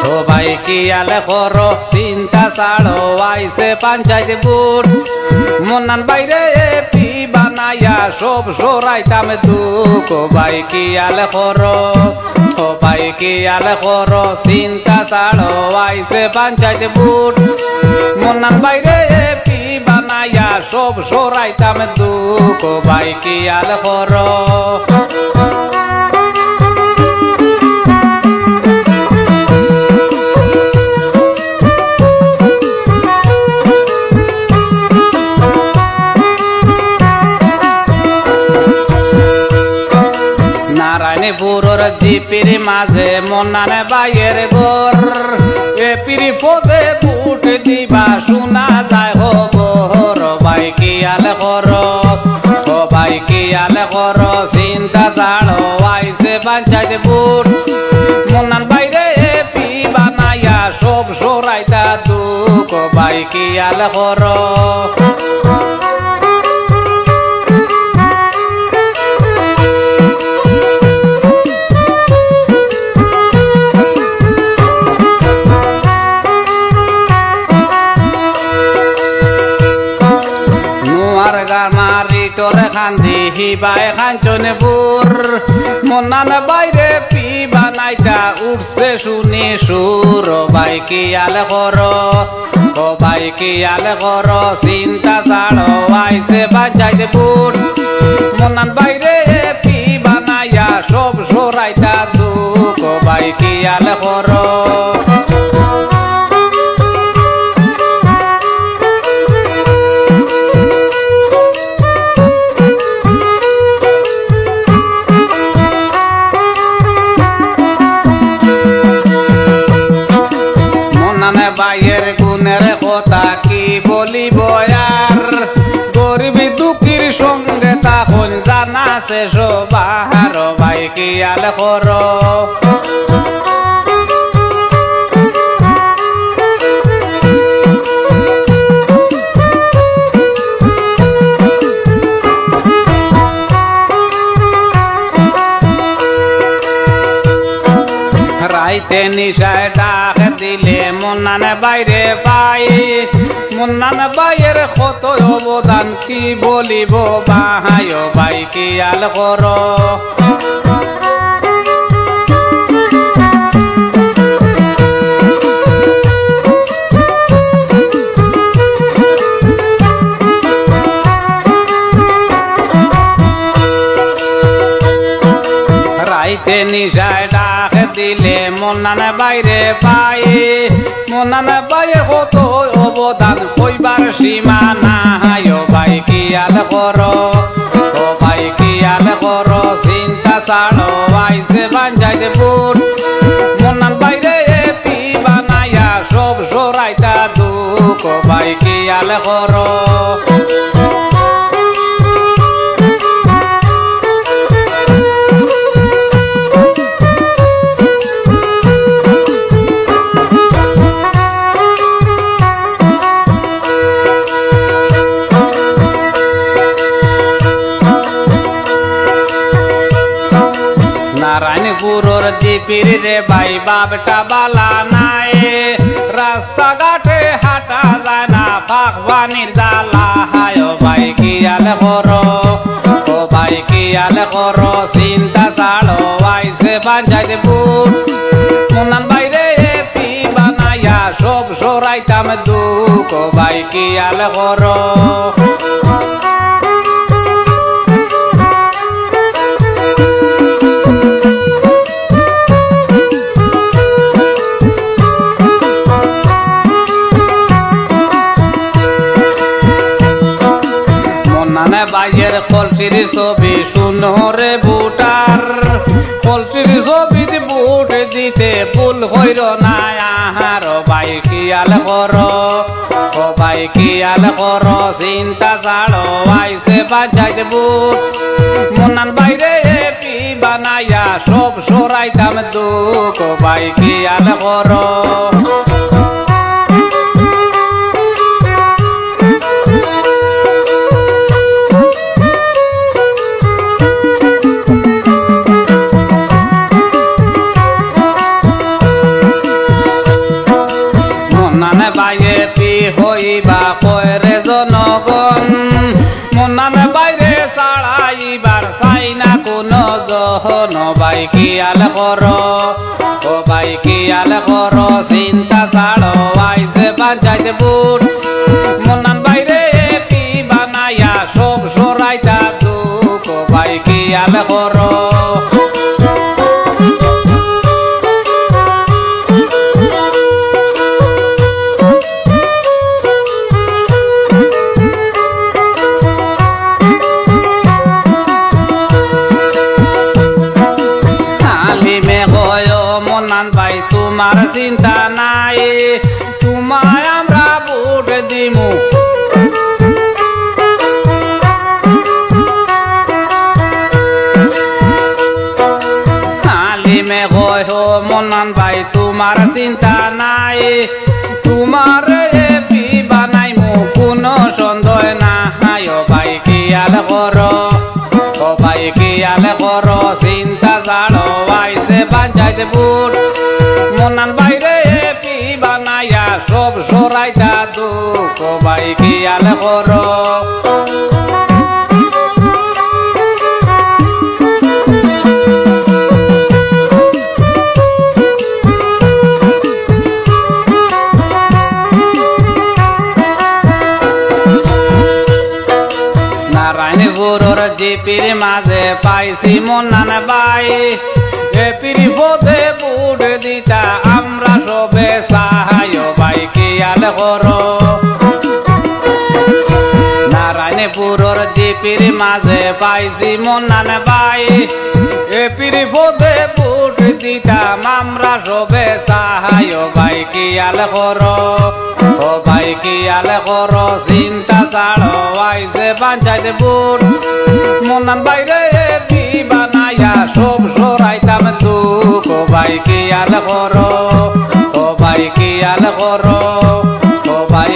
ও ভাই কি আলে করো চিন্তা ছাড়ো আইছে পঞ্চায়েত বুট মন্নান বাইরে পি বানাইয়া সব সরাইতাম দুঃখ ও ভাই কি আলে করো ও ভাই কি আলে করো চিন্তা ছাড়ো আইছে পঞ্চায়েত বুট মন্নান বাইরে পি বানাইয়া সব সরাইতাম দুঃখ ও ভাই কি আলে করো পুরোর জিপির মাঝে মন্নানে বাইয়ের গোর এ পিরি পদে বুট দিবা শোনা যায় খবর ভাই কি আলে করো ও ভাই কি আলে করো চিন্তা ছাড়ো আইছে পঞ্চায়েত বুট মন্নান বাইরে পি বানাইয়া সব সরাইতা দুঃখ ভাই কি আলে করো তোরে খান্দি হিবাই খাঞ্চনে বুর মন্নান বাইরে পি বানাইতা উঠছে শুনি সুর ও ভাই কি আলে করো ও ভাই কি আলে করো চিন্তা ছাড়ো আইছে পঞ্চায়েত বুট মন্নান বাইরে পি বানাইয়া সব সরাইতা দুঃখ ও ভাই কি আলে করো বাইয়ের গুণের কথা কি বলিব আর গরিবি দুঃখীর সঙ্গে তখন জানা সে সবার ভাই কি আলে করো রাইতে নিশায় ডাক দিলে মন্নানে বাইরে পাই মন্নান বাইয়ের কত অবদান কি বলিব ভাই ও ভাই কি আল করো রাইতে নিশায় ডাক দিলে মন্নান বাইরে পাই মন্নান বাইয়ের কত অবদান কইবার সীমা নাই ও ভাই কি আল করো ও ভাই কি আল করো চিন্তা ছাড়ো আইছে পঞ্চায়েত বুট মন্নান বাইরে পি বানাইয়া সব সরাইতা দুঃখ ও ভাই কি আল করো নারায়ণপুরের জিপির রে ভাই বাপটা বালা নাই রাস্তাঘাটে হাঁটা যায় না বাগবানির জ্বালা হায় ও ভাই কি আলে করো ও ভাই কি আলে করো চিন্তা ছাড়ো আইছে পঞ্চায়েত বুট মন্নান বাইরে পি বানাইয়া সব সরাইতাম দুঃখ ও ভাই কি আলে করো বাইয়ের কলসির ছবি শুনরে বুটার কলসির ছবিতে বুট দিতে ভুল হইর না আহার ভাই কি আল করো ও ভাই কি আল করো চিন্তা ছাড়ো আইছে পঞ্চায়েত বুট মন্নান বাইরে পি বানাইয়া সব সরাইতাম দুঃখ ও ভাই কি আল করো বাইয়ে পি হইবা কয়রে জনগণ মুন্নান বাইরে ছাড়াইবার চাই না কোনো জহন ভাই কিয়াল কর ও ভাই কিয়াল কর চিন্তা ছাড়ো আইছে পঞ্চায়েত বুট মুন্নান বাইরে পি বানাইয়া সব সরাইতা দুঃখ ভাই কিয়াল কর ভাই তোমার চিন্তা নাই তোমায় আমরা ভোট দিমু আলিমে কয় হো মন্নান ভাই তোমার চিন্তা নাই তোমার এপি বানাইমু কোনো সন্দেহ নাই ও ভাই কিয়াল কর ও ভাই কিয়াল কর চিন্তা ছাড়ো আইছে পঞ্চায়েত বুট মুন্নান বাইরে পি বানাইয়া সব সরাইতা দুঃখ ভাই কিয়াল কর নারায়ণপুরের জিপির মাঝে পাইছি মুন্নান ভাই এপির পথে বুট দিতা আমরা সবে সাহায্য ভাই কিয়াল কর নারায়ণপুরের জিপির মাঝে পাইছি মুন্নান ভাই এপির পথে বুট দিতাম আমরা সবে সাহায্য ভাই কিয়াল কর ও ভাই কিয়াল কর চিন্তা ছাড়ো আইছে পঞ্চায়েত বুট মুন্নান বাইরে পি বানাইয়া সব সরাইতাম দুঃখ ও ভাই কিয়াল কর ও ভাই কিয়াল কর ও ভাই